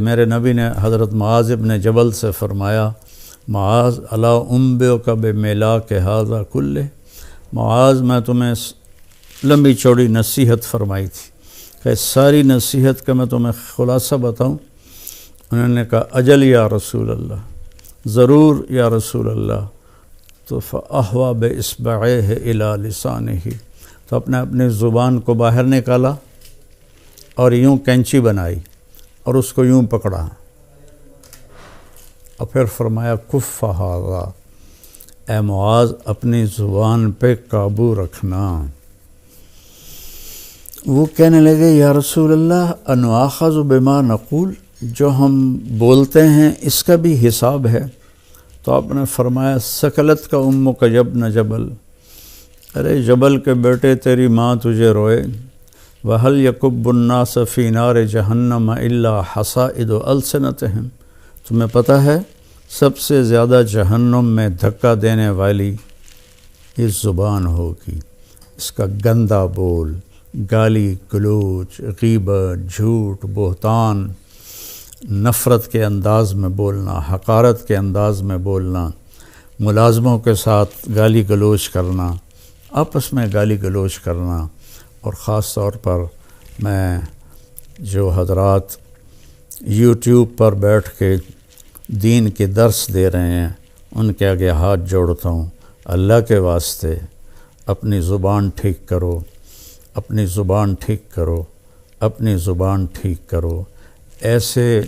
میرے نبی نے حضرت معاذ ابن جبل سے فرمایا، معاذ الا انبئک بملاک ھذا کلہ، معاذ میں تمہیں لمبی چوڑی نصیحت فرمائی تھی کہ ساری نصیحت کا میں تمہیں خلاصہ بتاؤں؟ انہوں نے کہا اجل یا رسول اللہ، ضرور یا رسول اللہ۔ تو فاحوی باصبعیہ الی لسانہ، تو اپنی زبان کو باہر نکالا اور یوں کینچی بنائی اور اس کو یوں پکڑا اور پھر فرمایا کف ھذا، اے معاذ اپنی زبان پہ قابو رکھنا۔ وہ کہنے لگے یا رسول اللہ انؤاخذ بما نقول، جو ہم بولتے ہیں اس کا بھی حساب ہے؟ تو آپ نے فرمایا سکلت کا امک یبن جبل، ارے جبل کے بیٹے تیری ماں تجھے روئے۔ وَهَلْ يَكُبُّ النَّاسَ فِي نَارِ جَهَنَّمَ إِلَّا حَصَائِدُ أَلْسِنَتِهِمْ، تمہیں پتہ ہے سب سے زیادہ جہنم میں دھکا دینے والی یہ زبان ہوگی، اس کا گندا بول، گالی گلوچ، غیبت، جھوٹ، بہتان، نفرت کے انداز میں بولنا، حقارت کے انداز میں بولنا، ملازموں کے ساتھ گالی گلوچ کرنا، آپس میں گالی گلوچ کرنا، اور خاص طور پر میں جو حضرات یوٹیوب پر بیٹھ کے دین کے درس دے رہے ہیں ان کے آگے ہاتھ جوڑتا ہوں، اللہ کے واسطے اپنی زبان ٹھیک کرو، اپنی زبان ٹھیک کرو، اپنی زبان ٹھیک کرو۔ ایسے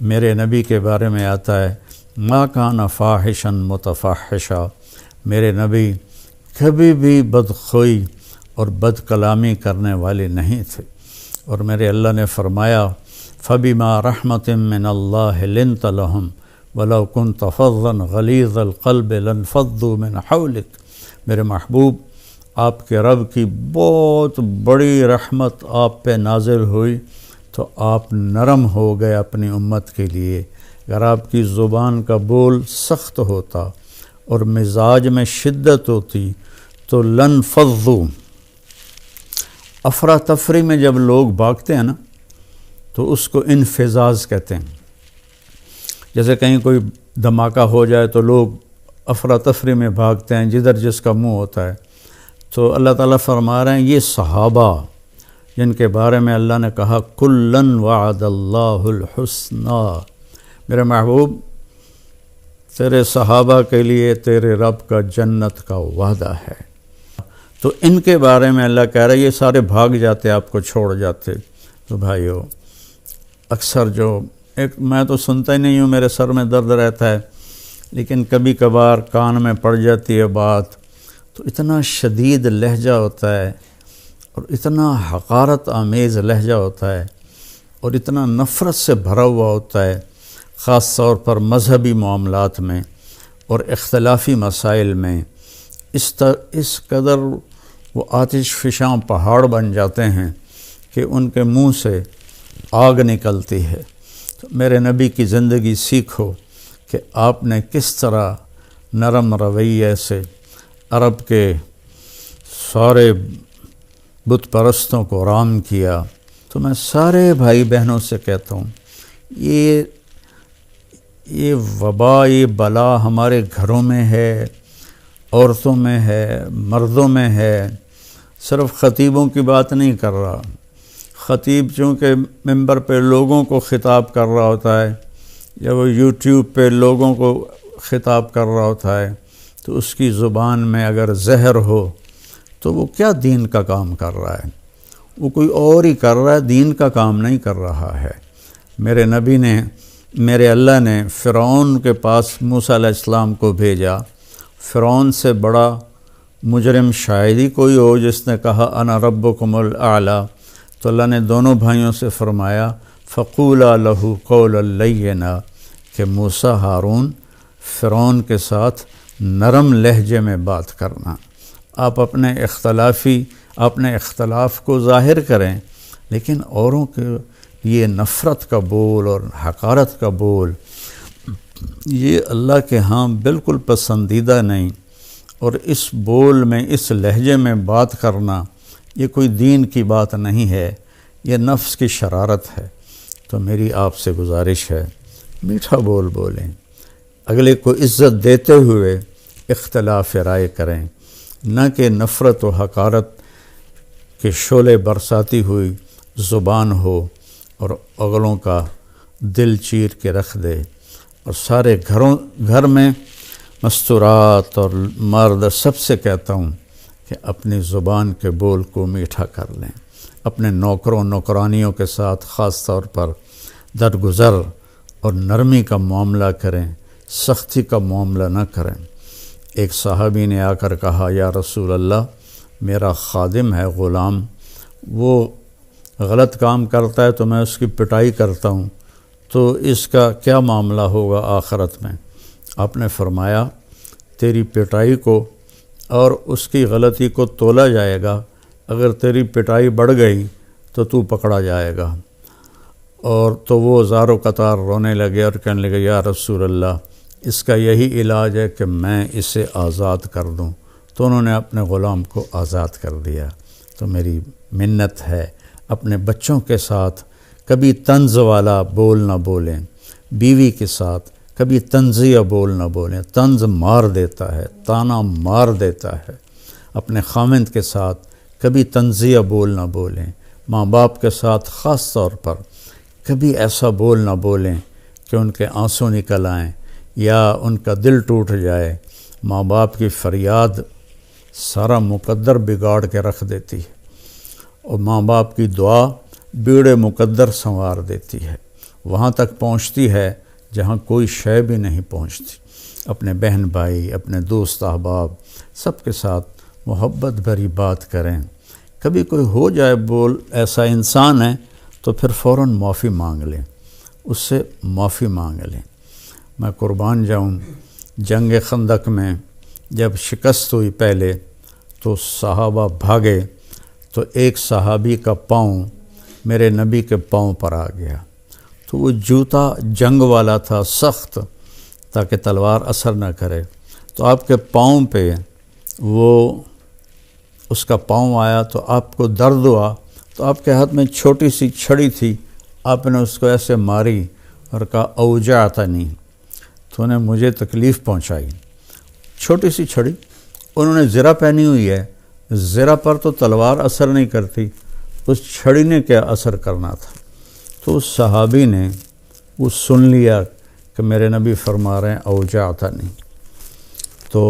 میرے نبی کے بارے میں آتا ہے ما کان فاحشا متفحشا، میرے نبی کبھی بھی بدخوئی اور بد کلامی کرنے والے نہیں تھے، اور میرے اللہ نے فرمایا فبما رحمت من اللہ لنت لہم ولو کنت فظا غلیظ القلب لانفضوا من حولک، میرے محبوب آپ کے رب کی بہت بڑی رحمت آپ پہ نازل ہوئی تو آپ نرم ہو گئے اپنی امت کے لیے۔ اگر آپ کی زبان کا بول سخت ہوتا اور مزاج میں شدت ہوتی تو لانفضوا، افراتفری میں جب لوگ بھاگتے ہیں نا تو اس کو انفزاز کہتے ہیں، جیسے کہیں کوئی دھماکہ ہو جائے تو لوگ افراتفری میں بھاگتے ہیں جدھر جس کا منہ ہوتا ہے۔ تو اللہ تعالیٰ فرما رہے ہیں یہ صحابہ جن کے بارے میں اللہ نے کہا کُلًّا وعد اللہ الحسنی، میرے محبوب تیرے صحابہ کے لیے تیرے رب کا جنت کا وعدہ ہے۔ تو ان کے بارے میں اللہ کہہ رہا ہے یہ سارے بھاگ جاتے آپ کو چھوڑ جاتے۔ تو بھائیو اکثر جو میں تو سنتا ہی نہیں ہوں، میرے سر میں درد رہتا ہے، لیکن کبھی کبھار کان میں پڑ جاتی ہے بات تو اتنا شدید لہجہ ہوتا ہے اور اتنا حقارت آمیز لہجہ ہوتا ہے اور اتنا نفرت سے بھرا ہوا ہوتا ہے، خاص طور پر مذہبی معاملات میں اور اختلافی مسائل میں اس قدر وہ آتش فشاں پہاڑ بن جاتے ہیں کہ ان کے منہ سے آگ نکلتی ہے۔ تو میرے نبی کی زندگی سیکھو کہ آپ نے کس طرح نرم رویے سے عرب کے سارے بت پرستوں کو رام کیا۔ تو میں سارے بھائی بہنوں سے کہتا ہوں یہ وبا، یہ بلا ہمارے گھروں میں ہے، عورتوں میں ہے، مردوں میں ہے۔ صرف خطیبوں کی بات نہیں کر رہا، خطیب چونکہ ممبر پہ لوگوں کو خطاب کر رہا ہوتا ہے یا وہ یوٹیوب پہ لوگوں کو خطاب کر رہا ہوتا ہے تو اس کی زبان میں اگر زہر ہو تو وہ کیا دین کا کام کر رہا ہے؟ وہ کوئی اور ہی کر رہا ہے، دین کا کام نہیں کر رہا ہے۔ میرے نبی نے، میرے اللہ نے فرعون کے پاس موسیٰ علیہ السلام کو بھیجا۔ فرعون سے بڑا مجرم شاید ہی کوئی ہو جس نے کہا انا ربکم الاعلی۔ تو اللہ نے دونوں بھائیوں سے فرمایا فقولا لہ قولا لینا، کہ موسیٰ ہارون فرعون کے ساتھ نرم لہجے میں بات کرنا۔ آپ اپنے اختلاف کو ظاہر کریں، لیکن اوروں کے یہ نفرت کا بول اور حقارت کا بول یہ اللہ کے ہاں بالکل پسندیدہ نہیں، اور اس بول میں، اس لہجے میں بات کرنا یہ کوئی دین کی بات نہیں ہے، یہ نفس کی شرارت ہے۔ تو میری آپ سے گزارش ہے میٹھا بول بولیں، اگلے کو عزت دیتے ہوئے اختلاف رائے کریں، نہ کہ نفرت و حقارت کے شعلے برساتی ہوئی زبان ہو اور اگلوں کا دل چیر کے رکھ دے۔ اور سارے گھر میں مستورات اور مرد سب سے کہتا ہوں کہ اپنی زبان کے بول کو میٹھا کر لیں، اپنے نوکروں نوکرانیوں کے ساتھ خاص طور پر درگزر اور نرمی کا معاملہ کریں، سختی کا معاملہ نہ کریں۔ ایک صحابی نے آ کر کہا، یا رسول اللہ، میرا خادم ہے، غلام، وہ غلط کام کرتا ہے تو میں اس کی پٹائی کرتا ہوں، تو اس کا کیا معاملہ ہوگا آخرت میں؟ آپ نے فرمایا، تیری پٹائی کو اور اس کی غلطی کو تولا جائے گا، اگر تیری پٹائی بڑھ گئی تو تو پکڑا جائے گا۔ اور تو وہ زار و قطار رونے لگے اور کہنے لگے، یا رسول اللہ، اس کا یہی علاج ہے کہ میں اسے آزاد کر دوں۔ تو انہوں نے اپنے غلام کو آزاد کر دیا۔ تو میری منت ہے، اپنے بچوں کے ساتھ کبھی طنز والا بول نہ بولیں، بیوی کے ساتھ کبھی طنزیہ بول نہ بولیں، طنز مار دیتا ہے، طعنہ مار دیتا ہے۔ اپنے خامند کے ساتھ کبھی طنزیہ بول نہ بولیں، ماں باپ کے ساتھ خاص طور پر کبھی ایسا بول نہ بولیں کہ ان کے آنسو نکل آئیں یا ان کا دل ٹوٹ جائے۔ ماں باپ کی فریاد سارا مقدر بگاڑ کے رکھ دیتی ہے، اور ماں باپ کی دعا بیڑے مقدر سنوار دیتی ہے، وہاں تک پہنچتی ہے جہاں کوئی شے بھی نہیں پہنچتی۔ اپنے بہن بھائی، اپنے دوست احباب سب کے ساتھ محبت بھری بات کریں۔ کبھی کوئی ہو جائے بول ایسا انسان ہے تو پھر فوراً معافی مانگ لیں، اس سے معافی مانگ لیں۔ میں قربان جاؤں، جنگ خندق میں جب شکست ہوئی پہلے تو صحابہ بھاگے، تو ایک صحابی کا پاؤں میرے نبی کے پاؤں پر آ گیا، تو وہ جوتا جنگ والا تھا، سخت، تاکہ تلوار اثر نہ کرے، تو آپ کے پاؤں پہ وہ اس کا پاؤں آیا تو آپ کو درد ہوا، تو آپ کے ہاتھ میں چھوٹی سی چھڑی تھی، آپ نے اس کو ایسے ماری اور کہا اوجعتنی، تو انہیں مجھے تکلیف پہنچائی۔ چھوٹی سی چھڑی، انہوں نے زرہ پہنی ہوئی ہے، زرہ پر تو تلوار اثر نہیں کرتی، اس چھڑی نے کیا اثر کرنا تھا۔ تو اس صحابی نے وہ سن لیا کہ میرے نبی فرما رہے ہیں اوجعتنی، تو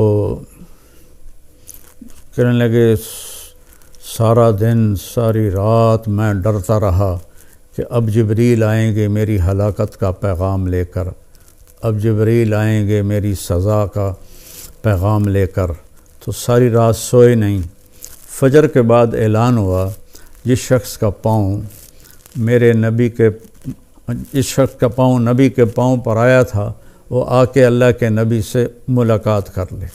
کہنے لگے سارا دن ساری رات میں ڈرتا رہا کہ اب جبریل آئیں گے میری ہلاکت کا پیغام لے کر، اب جبریل آئیں گے میری سزا کا پیغام لے کر، تو ساری رات سوئے نہیں۔ فجر کے بعد اعلان ہوا، جس شخص کا پاؤں نبی کے پاؤں پر آیا تھا وہ آ کے اللہ کے نبی سے ملاقات کر لے۔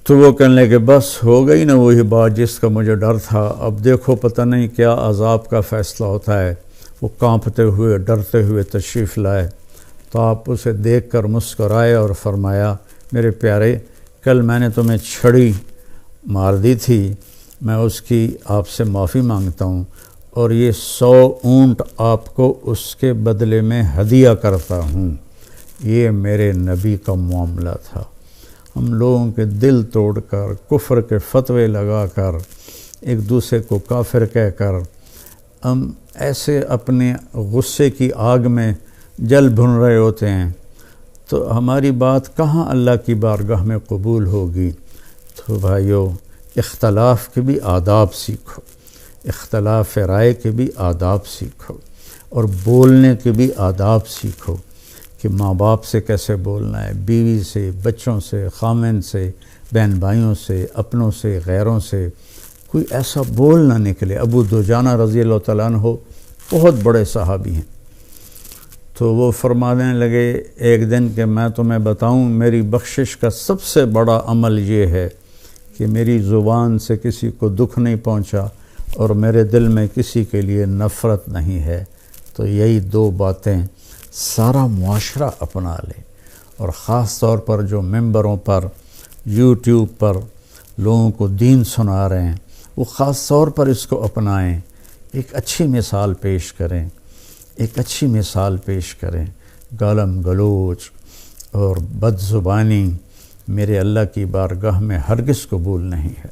تو وہ کہنے لگے بس ہو گئی نا وہی بات جس کا مجھے ڈر تھا، اب دیکھو پتہ نہیں کیا عذاب کا فیصلہ ہوتا ہے۔ وہ کانپتے ہوئے ڈرتے ہوئے تشریف لائے، تو آپ اسے دیکھ کر مسکرائے اور فرمایا، میرے پیارے، کل میں نے تمہیں چھڑی مار دی تھی، میں اس کی آپ سے معافی مانگتا ہوں، اور یہ 100 اونٹ آپ کو اس کے بدلے میں ہدیہ کرتا ہوں۔ یہ میرے نبی کا معاملہ تھا۔ ہم لوگوں کے دل توڑ کر، کفر کے فتوے لگا کر، ایک دوسرے کو کافر کہہ کر، ہم ایسے اپنے غصے کی آگ میں جل بھن رہے ہوتے ہیں، تو ہماری بات کہاں اللہ کی بارگاہ میں قبول ہوگی۔ تو بھائیو، اختلاف کے بھی آداب سیکھو، اختلاف رائے کے بھی آداب سیکھو، اور بولنے کے بھی آداب سیکھو کہ ماں باپ سے کیسے بولنا ہے، بیوی سے، بچوں سے، خامند سے، بہن بھائیوں سے، اپنوں سے، غیروں سے، کوئی ایسا بول نہ نکلے۔ ابو دجانہ رضی اللہ تعالیٰ عنہ بہت بڑے صحابی ہیں، تو وہ فرمانے لگے ایک دن کہ میں تمہیں بتاؤں، میری بخشش کا سب سے بڑا عمل یہ ہے کہ میری زبان سے کسی کو دکھ نہیں پہنچا اور میرے دل میں کسی کے لیے نفرت نہیں ہے۔ تو یہی 2 باتیں سارا معاشرہ اپنا لے، اور خاص طور پر جو ممبروں پر، یوٹیوب پر لوگوں کو دین سنا رہے ہیں، وہ خاص طور پر اس کو اپنائیں، ایک اچھی مثال پیش کریں۔ ایک اچھی مثال پیش کریں. گالم گلوچ اور بد زبانی میرے اللہ کی بارگاہ میں ہرگز قبول نہیں ہے.